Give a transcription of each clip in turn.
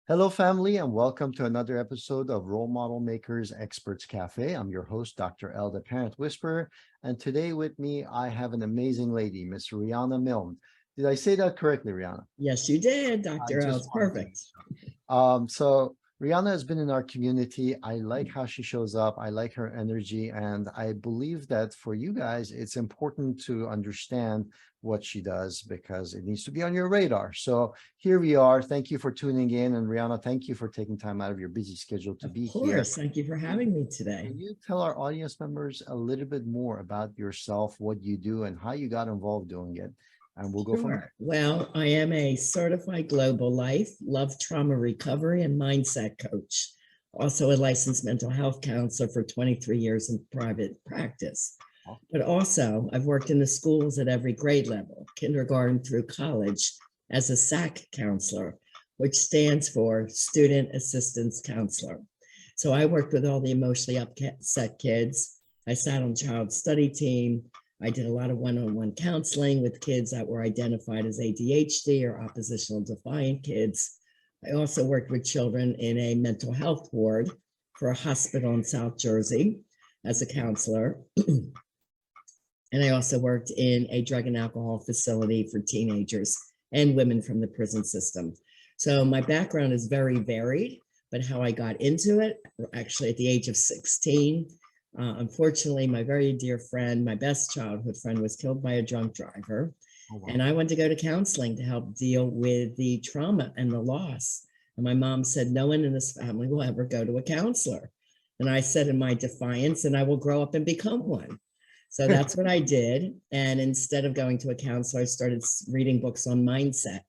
Hello, family, and welcome to another episode of Role Model Makers Experts Cafe. I'm your host, Dr. L, the Parent Whisperer, and today with me, I have an amazing lady, Miss Riana Milne. Did I say that correctly, Rihanna? Yes, you did, I Dr. L. just It's wanted to make perfect. sure. So Rihanna has been in our community. I like how she shows up. I like her energy, and I believe that for you guys, it's important to understand what she does because it needs to be on your radar. So here we are. Thank you for tuning in, and Rihanna, thank you for taking time out of your busy schedule to Of be here. course. Thank you for Can having me today. can you tell our audience members a little bit more about yourself, what you do, and how you got involved doing it? And we'll go from Sure. there. Well, I am a certified global life, love trauma recovery, and mindset coach. Also, a licensed mental health counselor for 23 years in private practice. But also, I've worked in the schools at every grade level, kindergarten through college, as a SAC counselor, which stands for Student Assistance Counselor. So I worked with all the emotionally upset kids. I sat on child study team. I did a lot of one-on-one counseling with kids that were identified as ADHD or oppositional defiant kids. I also worked with children in a mental health ward for a hospital in South Jersey as a counselor. And I also worked in a drug and alcohol facility for teenagers and women from the prison system. So my background is very varied, but how I got into it, actually at the age of 16, unfortunately, my very dear friend, my best childhood friend, was killed by a drunk driver. Oh, wow. And I went to go to counseling to help deal with the trauma and the loss. And my mom said, no one in this family will ever go to a counselor. And I said in my defiance, and I will grow up and become one. So that's what I did. And instead of going to a counselor, I started reading books on mindset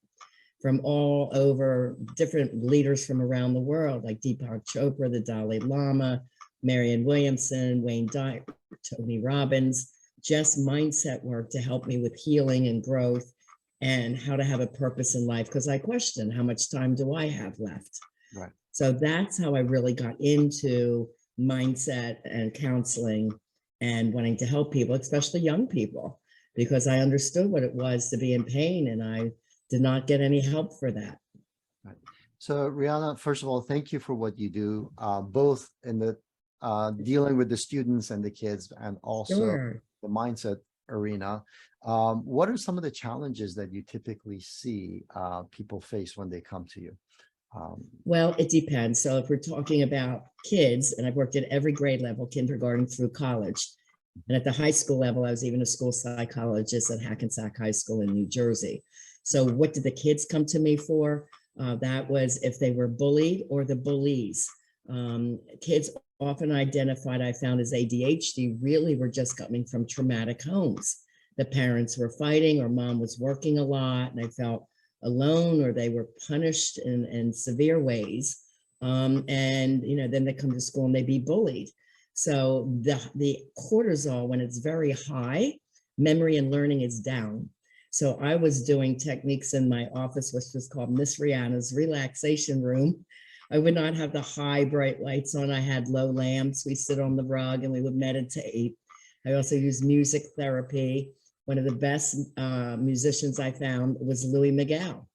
from all over, different leaders from around the world, like Deepak Chopra, the Dalai Lama, Marianne Williamson, Wayne Dyer, Tony Robbins, just mindset work to help me with healing and growth and how to have a purpose in life. Because I question, how much time do I have left? Right. So that's how I really got into mindset and counseling and wanting to help people, especially young people, because I understood what it was to be in pain and I did not get any help for that. Right. So, Rihanna, first of all, thank you for what you do, both in the dealing with the students and the kids, and also Sure. the mindset arena. What are some of the challenges that you typically see people face when they come to you? Um, Well, it depends. So if we're talking about kids, and I've worked at every grade level, kindergarten through college. And at the high school level, I was even a school psychologist at Hackensack High School in New Jersey. So what did the kids come to me for? That was if they were bullied or the bullies. Kids often identified, I found, as ADHD really were just coming from traumatic homes. The parents were fighting or mom was working a lot and they felt alone or they were punished in severe ways. And, then they come to school and they be bullied. So the cortisol, when it's very high, memory and learning is down. So I was doing techniques in my office, which was called Miss Riana's relaxation room. I would not have the high bright lights on. I had low lamps. We sit on the rug and we would meditate. I also use music therapy. One of the best musicians I found was Louis Miguel.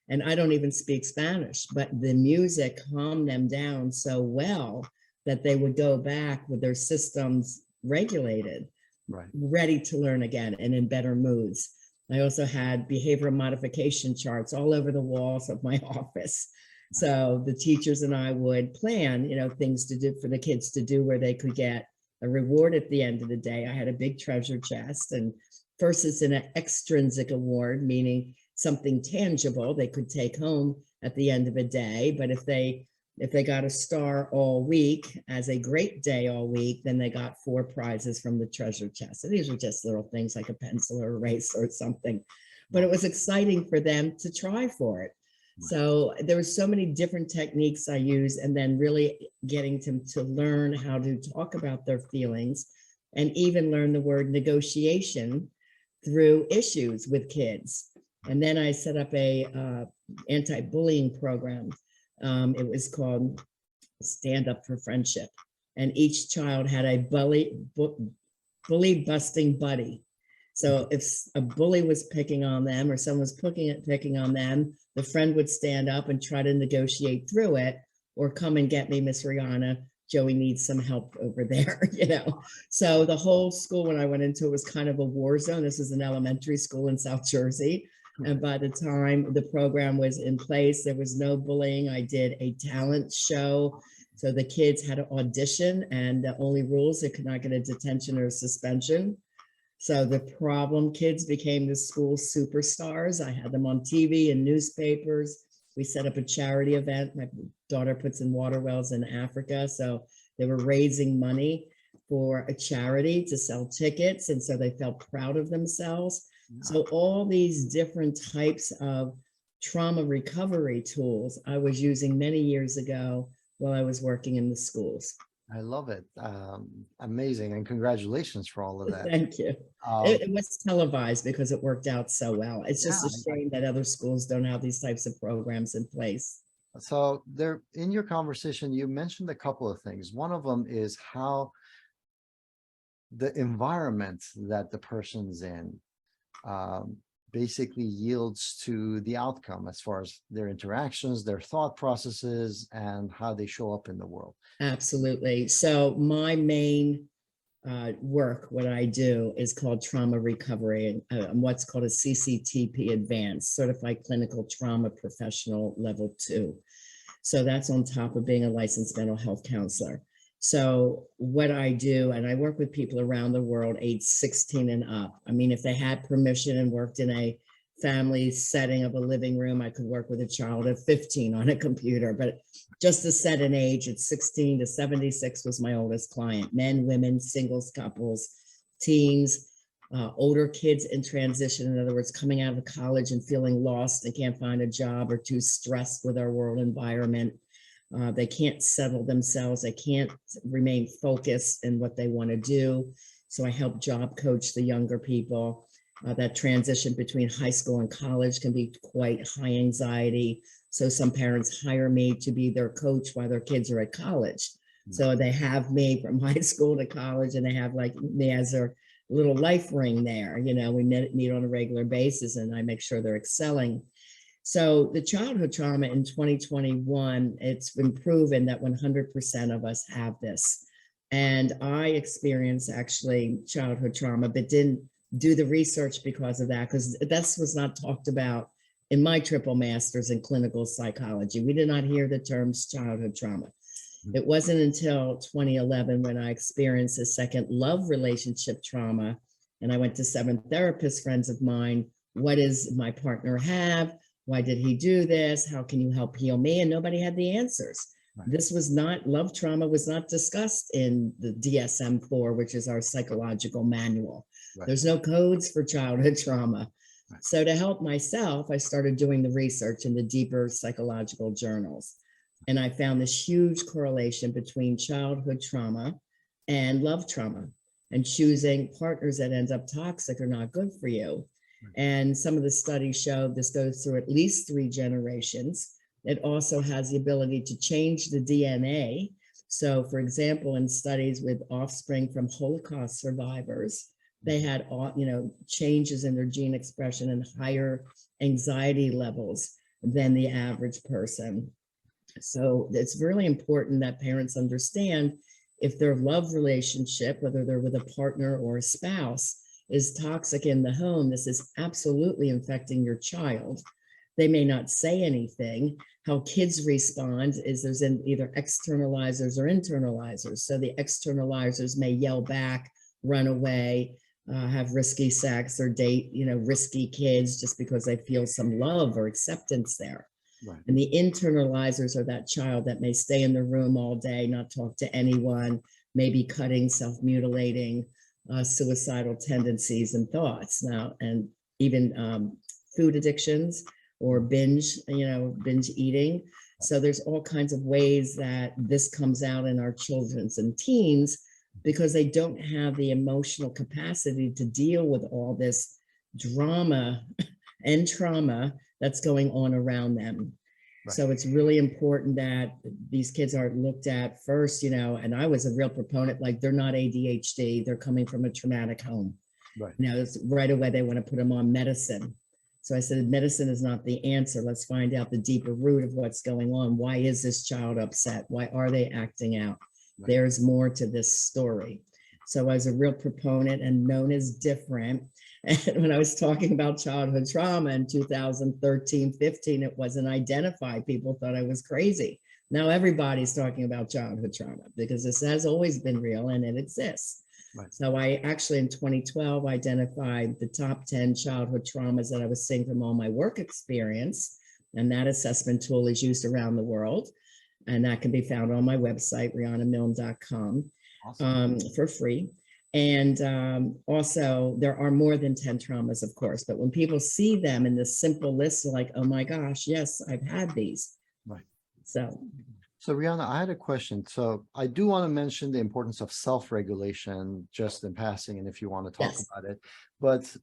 And I don't even speak Spanish, but the music calmed them down so well that they would go back with their systems regulated, right. ready to learn again and in better moods. I also had behavioral modification charts all over the walls of my office. So the teachers and I would plan, things to do for the kids to do where they could get a reward at the end of the day. I had a big treasure chest, and first it's an extrinsic award, meaning something tangible they could take home at the end of a day. But if they got a star all week as a great day all week, then they got 4 prizes from the treasure chest. And these were just little things like a pencil or eraser or something. But it was exciting for them to try for it. So there were so many different techniques I use, and then really getting them to learn how to talk about their feelings and even learn the word negotiation through issues with kids. And then I set up a anti-bullying program. It was called Stand Up for Friendship. And each child had a bully busting buddy. So if a bully was picking on them or someone was picking on them, the friend would stand up and try to negotiate through it, or come and get me, Miss Rihanna. Joey needs some help over there, you know. So the whole school, when I went into it, was kind of a war zone. This is an elementary school in South Jersey. And by the time the program was in place, there was no bullying. I did a talent show. So the kids had to audition, and the only rules, they could not get a detention or a suspension. So the problem kids became the school superstars. I had them on TV and newspapers. We set up a charity event. My daughter puts in water wells in Africa. So they were raising money for a charity to sell tickets. And so they felt proud of themselves. So all these different types of trauma recovery tools I was using many years ago while I was working in the schools. I love it. Amazing. And congratulations for all of that. Thank you. It was televised because it worked out so well. It's just a shame that other schools don't have these types of programs in place. So there, in your conversation, you mentioned a couple of things. One of them is how the environment that the person's in basically yields to the outcome as far as their interactions, their thought processes, and how they show up in the world. Absolutely. So my main work, what I do is called trauma recovery, and what's called a CCTP Advanced, Certified Clinical Trauma Professional Level 2. So that's on top of being a licensed mental health counselor. So what I do, and I work with people around the world, age 16 and up. I mean, if they had permission and worked in a family setting of a living room, I could work with a child at 15 on a computer, but just to set an age, at 16 to 76 was my oldest client. Men, women, singles, couples, teens, older kids in transition. In other words, coming out of college and feeling lost and can't find a job or too stressed with our world environment. They can't settle themselves. They can't remain focused in what they want to do. So I help job coach the younger people. That transition between high school and college can be quite high anxiety. So some parents hire me to be their coach while their kids are at college. So they have me from high school to college, and they have like me as their little life ring there. You know, we meet on a regular basis, and I make sure they're excelling. So the childhood trauma in 2021, it's been proven that 100% of us have this. And I experienced actually childhood trauma, but didn't do the research because of that, because this was not talked about in my triple master's in clinical psychology. We did not hear the terms childhood trauma. It wasn't until 2011 when I experienced a second love relationship trauma, and I went to 7 therapists, friends of mine. What does my partner have? Why did he do this? How can you help heal me? And nobody had the answers. Right. This was not, love trauma was not discussed in the DSM-4, which is our psychological manual. Right. There's no codes for childhood trauma. Right. So to help myself, I started doing the research in the deeper psychological journals. And I found this huge correlation between childhood trauma and love trauma, and choosing partners that end up toxic or not good for you. And some of the studies show this goes through at least 3 generations. It also has the ability to change the DNA. So for example, in studies with offspring from Holocaust survivors, they had, changes in their gene expression and higher anxiety levels than the average person. So it's really important that parents understand if their love relationship, whether they're with a partner or a spouse, is toxic in the home, this is absolutely infecting your child. They may not say anything. How kids respond is there's either externalizers or internalizers. So the externalizers may yell back, run away, have risky sex, or date, risky kids just because they feel some love or acceptance there. Right. And the internalizers are that child that may stay in the room all day, not talk to anyone, maybe cutting, self-mutilating, suicidal tendencies and thoughts now, and even food addictions or binge eating. So there's all kinds of ways that this comes out in our children's and teens because they don't have the emotional capacity to deal with all this drama and trauma that's going on around them. Right. So it's really important that these kids are looked at first, and I was a real proponent, like they're not ADHD, they're coming from a traumatic home. Right. It's right away they want to put them on medicine. So I said, medicine is not the answer. Let's find out the deeper root of what's going on. Why is this child upset? Why are they acting out? Right. There's more to this story. So I was a real proponent and known as different. And when I was talking about childhood trauma in 2013, 15, it wasn't identified. People thought I was crazy. Now everybody's talking about childhood trauma because this has always been real and it exists. Right. So I actually in 2012 identified the top 10 childhood traumas that I was seeing from all my work experience. And that assessment tool is used around the world. And that can be found on my website, rianamilne.com, Awesome. for free. And also, there are more than 10 traumas, of course, but when people see them in this simple list, they're like, oh my gosh, yes, I've had these. Right. So Riana, I had a question. So I do want to mention the importance of self-regulation just in passing, and if you want to talk yes. about it. But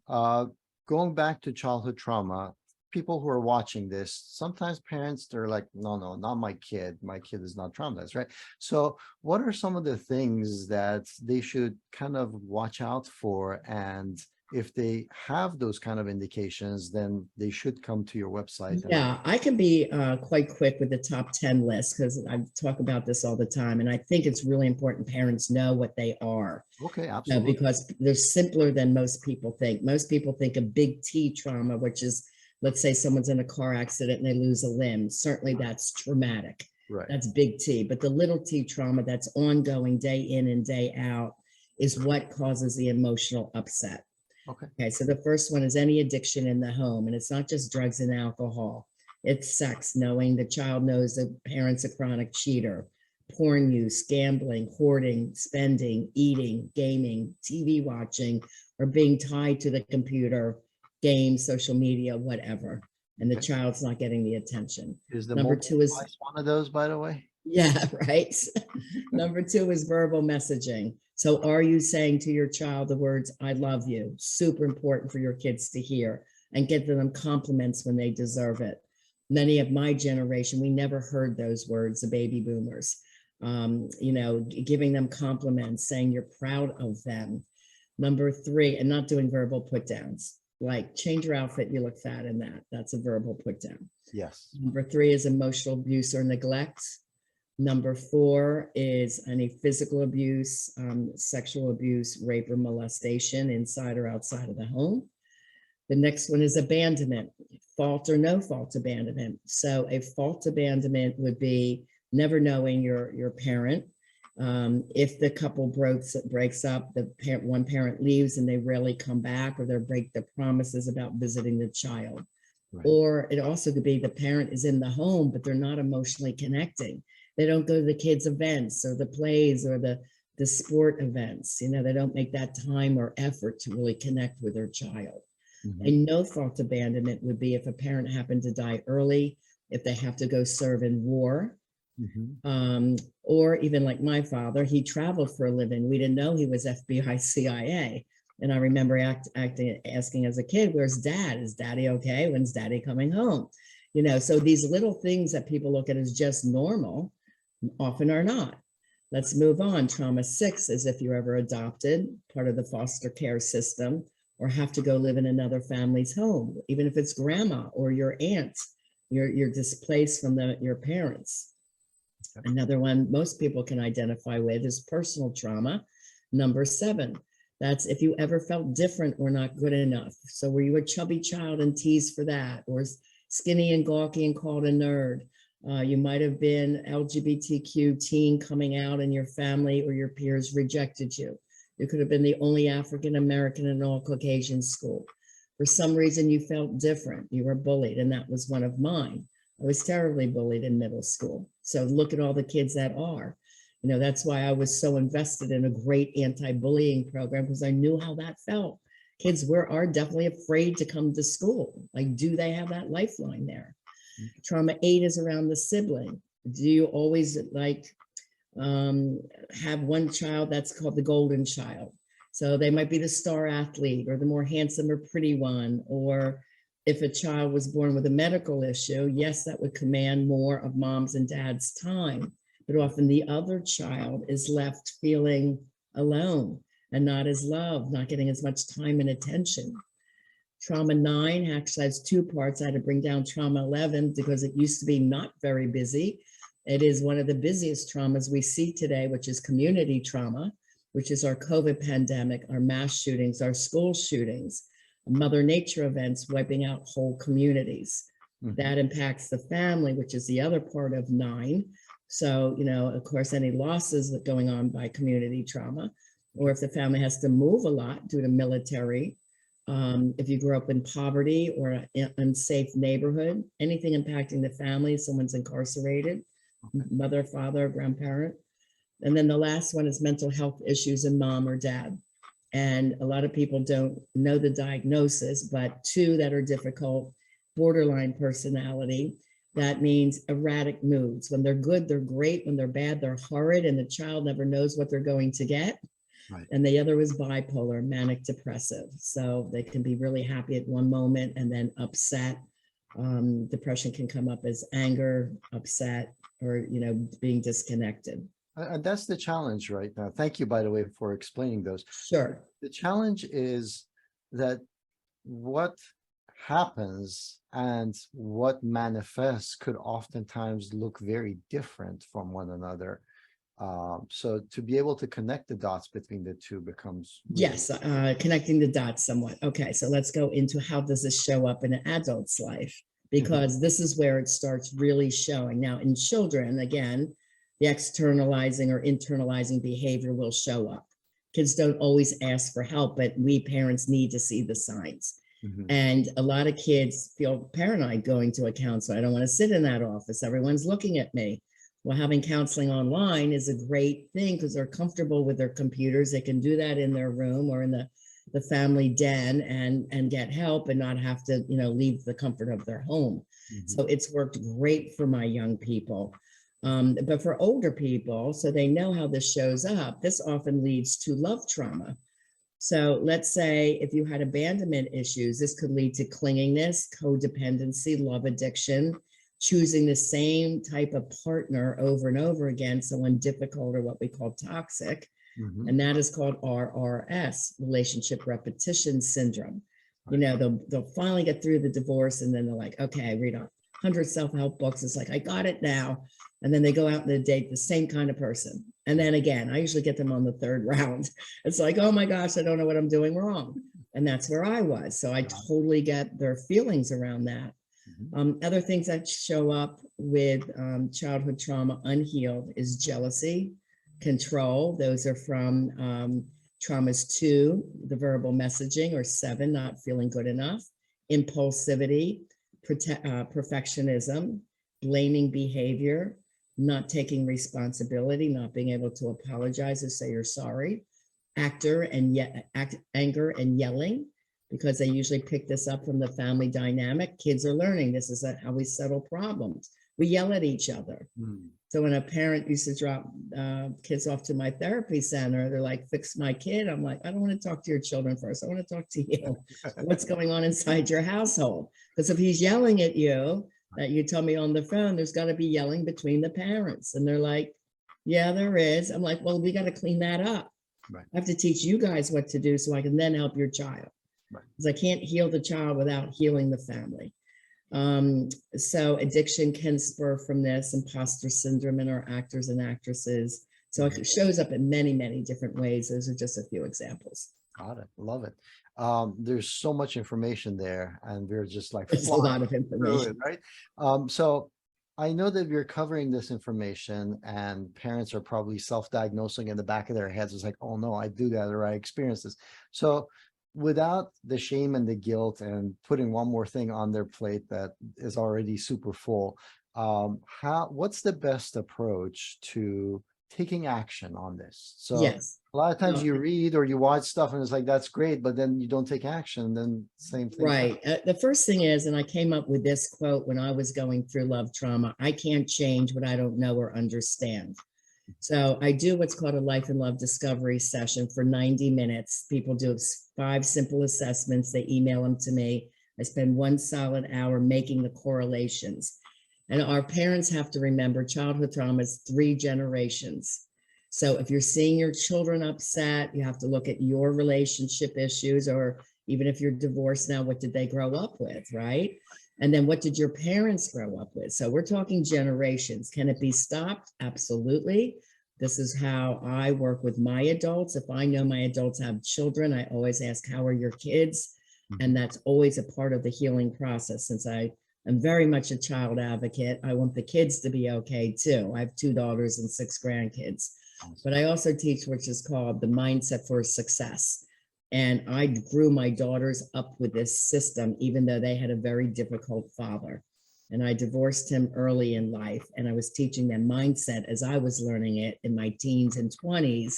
going back to childhood trauma, people who are watching this, sometimes parents, they're like, no, no, not my kid. My kid is not traumatized, right? So what are some of the things that they should kind of watch out for? And if they have those kind of indications, then they should come to your website. Yeah, I can be quite quick with the top 10 list because I talk about this all the time. And I think it's really important parents know what they are. Okay, absolutely. Because they're simpler than most people think. Most people think a big T trauma, which is, let's say someone's in a car accident and they lose a limb. Certainly that's traumatic. Right. That's big T. But the little T trauma that's ongoing day in and day out is what causes the emotional upset. Okay, so the first one is any addiction in the home. And it's not just drugs and alcohol. It's sex, knowing the child knows the parent's a chronic cheater, porn use, gambling, hoarding, spending, eating, gaming, TV watching, or being tied to the computer, games, social media, whatever. And the child's not getting the attention. Is the Number two is one of those, by the way? Yeah, right. Number two is verbal messaging. So are you saying to your child the words, I love you? Super important for your kids to hear and get them compliments when they deserve it. Many of my generation, we never heard those words, the baby boomers. Giving them compliments, saying you're proud of them. Number three, and not doing verbal put downs, like change your outfit, you look fat in that. That's a verbal put down. Yes. Number three is emotional abuse or neglect. Number four is any physical abuse, sexual abuse, rape, or molestation inside or outside of the home. The next one is abandonment, fault or no fault abandonment. So a fault abandonment would be never knowing your parent. If the couple breaks up, one parent leaves and they rarely come back, or they break the promises about visiting the child. Right. Or it also could be the parent is in the home, but they're not emotionally connecting. They don't go to the kids' events or the plays or the sport events. They don't make that time or effort to really connect with their child. Mm-hmm. A no fault abandonment would be if a parent happened to die early, if they have to go serve in war. Mm-hmm. Or even like my father, he traveled for a living. We didn't know he was FBI, CIA. And I remember asking as a kid, where's dad? Is daddy okay? When's daddy coming home? So these little things that people look at as just normal often are not. Let's move on. Trauma 6 is if you're ever adopted, part of the foster care system, or have to go live in another family's home, even if it's grandma or your aunt, you're displaced from your parents. Another one most people can identify with is personal trauma. Number 7, that's if you ever felt different or not good enough. So were you a chubby child and teased for that, or skinny and gawky and called a nerd? You might have been LGBTQ teen coming out and your family or your peers rejected you. You could have been the only African-American in all Caucasian school. For some reason, you felt different. You were bullied, and that was one of mine. I was terribly bullied in middle school. So look at all the kids that are. That's why I was so invested in a great anti-bullying program, because I knew how that felt. Kids are definitely afraid to come to school. Like, do they have that lifeline there? Trauma 8 is around the sibling. Do you always have one child that's called the golden child? So they might be the star athlete or the more handsome or pretty one. Or if a child was born with a medical issue, yes, that would command more of mom's and dad's time. But often the other child is left feeling alone. and not as loved, not getting as much time and attention. Trauma 9 actually has 2 parts. I had to bring down trauma 11 because it used to be not very busy. It is one of the busiest traumas we see today, which is community trauma, which is our COVID pandemic, our mass shootings, our school shootings, Mother Nature events wiping out whole communities. That impacts the family, which is the other part of 9. So, of course, any losses that going on by community trauma, or if the family has to move a lot due to military, if you grew up in poverty or an unsafe neighborhood, anything impacting the family, someone's incarcerated, mother, father, grandparent. And then the last one is mental health issues in mom or dad. And a lot of people don't know the diagnosis, but 2 that are difficult: borderline personality. That means erratic moods. When they're good, they're great. When they're bad, they're horrid. And the child never knows what they're going to get. Right. And the other is bipolar, manic depressive. So they can be really happy at one moment and then upset. Depression can come up as anger, upset, or, being disconnected. And that's the challenge right now. Thank you, by the way, for explaining those. Sure. The challenge is that what happens and what manifests could oftentimes look very different from one another. So to be able to connect the dots between the two becomes Yes, connecting the dots somewhat. Okay, so let's go into how does this show up in an adult's life, because this is where it starts really showing. Now, in children, again, the externalizing or internalizing behavior will show up. Kids don't always ask for help, but we parents need to see the signs. And a lot of kids feel paranoid going to a counselor. I don't want to sit in that office. Everyone's looking at me. Well, having counseling online is a great thing because they're comfortable with their computers. They can do that in their room or in the family den and get help and not have to, leave the comfort of their home. So it's worked great for my young people. But for older people, so they know how this shows up, this often leads to love trauma. So let's say if you had abandonment issues, this could lead to clinginess, codependency, love addiction, choosing the same type of partner over and over again, someone difficult or what we call toxic. And that is called RRS, relationship repetition syndrome. They'll finally get through the divorce and then they're like, okay, I read 100 self-help books. It's like, I got it now. And then they go out and they date the same kind of person. And then again, I usually get them on the 3rd round. It's like, oh my gosh, I don't know what I'm doing wrong. And that's where I was. So I totally get their feelings around that. Other things that show up with childhood trauma unhealed is jealousy, control. Those are from traumas 2, the verbal messaging, or 7, not feeling good enough, impulsivity, perfectionism, blaming behavior, not taking responsibility, not being able to apologize or say you're sorry, anger and yelling, because they usually pick this up from the family dynamic. Kids are learning this is how we settle problems. We yell at each other. So when a parent used to drop kids off to my therapy center, they're like, fix my kid. I'm like, I don't want to talk to your children first. I want to talk to you. What's going on inside your household? Because if he's yelling at you, that you tell me on the phone, there's got to be yelling between the parents. And they're like, yeah, there is. I'm like, well, we got to clean that up. I have to teach you guys what to do so I can then help your child. Because I can't heal the child without healing the family. So addiction can spur from this, imposter syndrome in our actors and actresses. So it shows up in many, many different ways. Those are just a few examples. Got it. Love it. There's so much information there, and we're just like It's a lot of information, right? So I know that we're covering this information, and parents are probably self-diagnosing in the back of their heads. It's like, oh no, I do that, or I experience this. So without the shame and the guilt and putting one more thing on their plate that is already super full, what's the best approach to taking action on this? So yes. A lot of times you read or you watch stuff and it's like, that's great, but then you don't take action, then same thing. Right. The first thing is, and I came up with this quote when I was going through love trauma, I can't change what I don't know or understand. So I do what's called a life and love discovery session for 90 minutes. People do 5 simple assessments. They email them to me. I spend 1 solid hour making the correlations. And our parents have to remember childhood trauma is 3 generations. So if you're seeing your children upset, you have to look at your relationship issues, or even if you're divorced now, what did they grow up with, right? And then what did your parents grow up with? So we're talking generations. Can it be stopped? Absolutely. This is how I work with my adults. If I know my adults have children, I always ask, how are your kids? And that's always a part of the healing process. Since I am very much a child advocate, I want the kids to be okay too. I have 2 daughters and 6 grandkids, but I also teach, which is called the mindset for success. And I grew my daughters up with this system, even though they had a very difficult father. And I divorced him early in life. And I was teaching them mindset as I was learning it in my teens and 20s.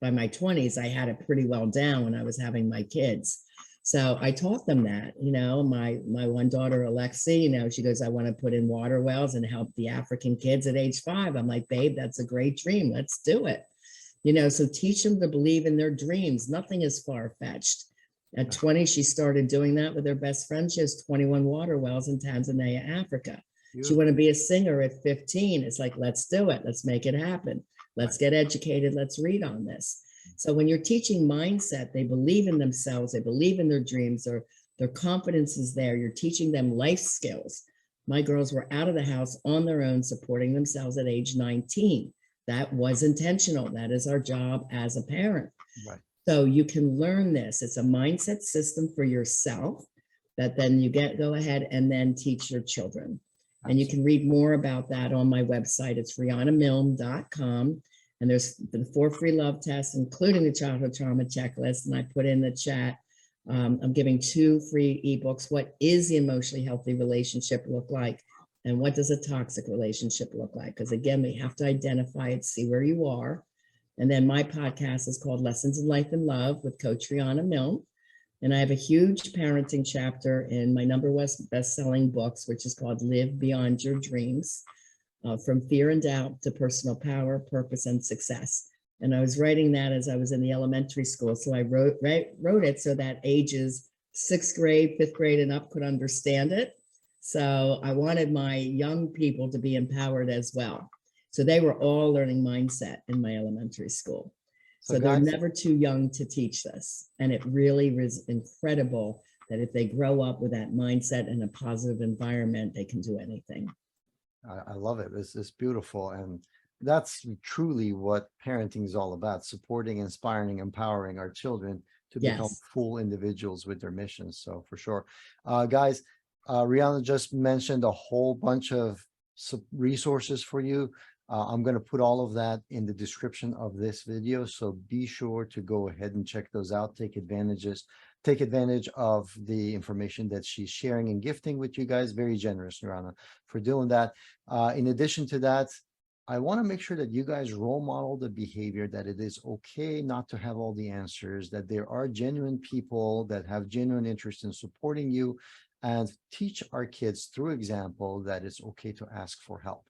By my 20s, I had it pretty well down when I was having my kids. So I taught them that, my one daughter, Alexi, she goes, I want to put in water wells and help the African kids at age 5. I'm like, babe, that's a great dream. Let's do it. So teach them to believe in their dreams. Nothing is far-fetched. At 20, she started doing that with her best friend. She has 21 water wells in Tanzania, Africa. She wanted to be a singer at 15. It's like, let's do it. Let's make it happen. Let's get educated. Let's read on this. So when you're teaching mindset, they believe in themselves. They believe in their dreams, or their confidence is there. You're teaching them life skills. My girls were out of the house on their own, supporting themselves at age 19. That was intentional. That is our job as a parent. Right. So you can learn this. It's a mindset system for yourself that then you go ahead and then teach your children. And you can read more about that on my website. It's rianamilne.com. And there's the 4 free love tests, including the childhood trauma checklist. And I put in the chat, I'm giving 2 free ebooks. What is the emotionally healthy relationship look like? And what does a toxic relationship look like? Because again, we have to identify it, see where you are. And then my podcast is called Lessons in Life and Love with Coach Riana Milne. And I have a huge parenting chapter in my #1 best-selling books, which is called Live Beyond Your Dreams, From Fear and Doubt to Personal Power, Purpose, and Success. And I was writing that as I was in the elementary school. So I wrote it so that ages 6th grade, 5th grade and up could understand it. So I wanted my young people to be empowered as well. So they were all learning mindset in my elementary school. So they're never too young to teach this. And it really was incredible that if they grow up with that mindset and a positive environment, they can do anything. I love it. It's beautiful. And that's truly what parenting is all about: supporting, inspiring, empowering our children to become full individuals with their missions. So for sure. Guys, Riana just mentioned a whole bunch of resources for you. I'm going to put all of that in the description of this video. So be sure to go ahead and check those out. Take advantage of the information that she's sharing and gifting with you guys. Very generous, Riana, for doing that. In addition to that, I want to make sure that you guys role model the behavior, that it is okay not to have all the answers, that there are genuine people that have genuine interest in supporting you, and teach our kids through example that it's okay to ask for help.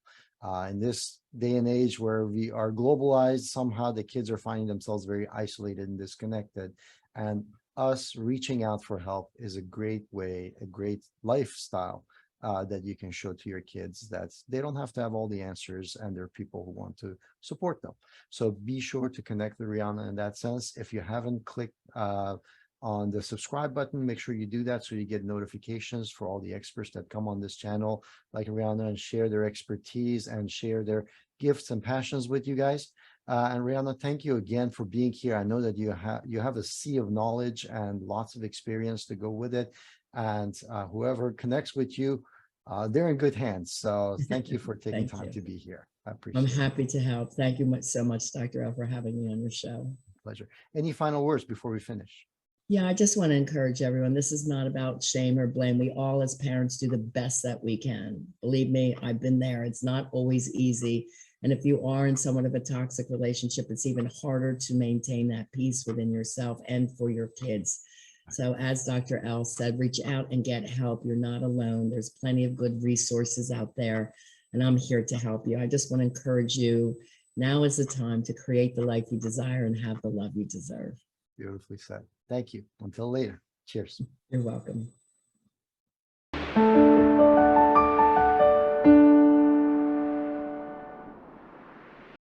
In this day and age where we are globalized, somehow the kids are finding themselves very isolated and disconnected. And us reaching out for help is a great way, a great lifestyle that you can show to your kids, that they don't have to have all the answers, and there are people who want to support them. So be sure to connect with Riana in that sense. If you haven't clicked on the subscribe button, make sure you do that so you get notifications for all the experts that come on this channel like Riana and share their expertise and share their gifts and passions with you guys. And Riana, thank you again for being here. I know that you have a sea of knowledge and lots of experience to go with it. And whoever connects with you, they're in good hands. So thank you for taking time to be here. I appreciate it. I'm happy to help. Thank you so much, Dr. L, for having me on your show. Pleasure. Any final words before we finish? Yeah, I just want to encourage everyone. This is not about shame or blame. We all, as parents, do the best that we can. Believe me, I've been there. It's not always easy. And if you are in somewhat of a toxic relationship, it's even harder to maintain that peace within yourself and for your kids. So as Dr. L said, reach out and get help. You're not alone. There's plenty of good resources out there, and I'm here to help you. I just want to encourage you. Now is the time to create the life you desire and have the love you deserve. Beautifully said. Thank you. Until later. Cheers. You're welcome.